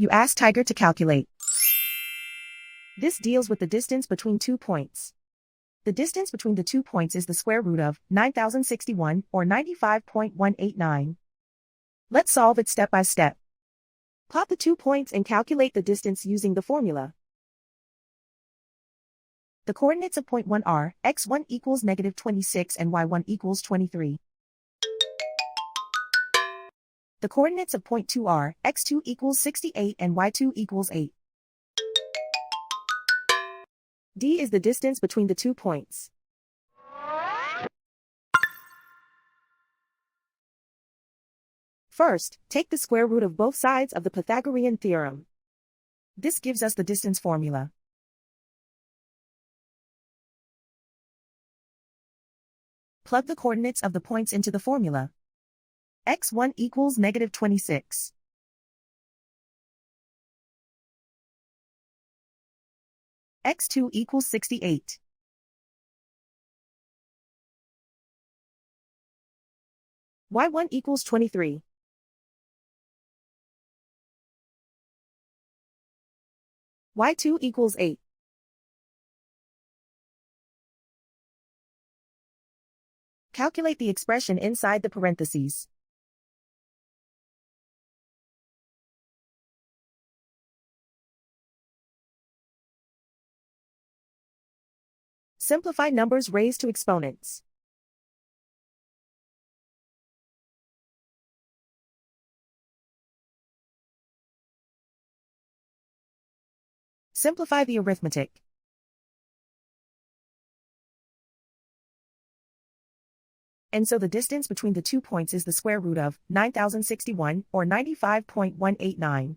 You ask Tiger to calculate. This deals with the distance between 2 points. The distance between the 2 points is the square root of 9,061 or 95.189. Let's solve it step by step. Plot the 2 points and calculate the distance using the formula. The coordinates of point 1 are x1 equals -26 and y1 equals 23. The coordinates of point 2 are x2 equals 68 and y2 equals 8. D is the distance between the 2 points. First, take the square root of both sides of the Pythagorean theorem. This gives us the distance formula. Plug the coordinates of the points into the formula. x1 equals -26. x2 equals 68. y1 equals 23. y2 equals 8. Calculate the expression inside the parentheses. Simplify numbers raised to exponents. Simplify the arithmetic. And so the distance between the 2 points is the square root of 9,061 or 95.189.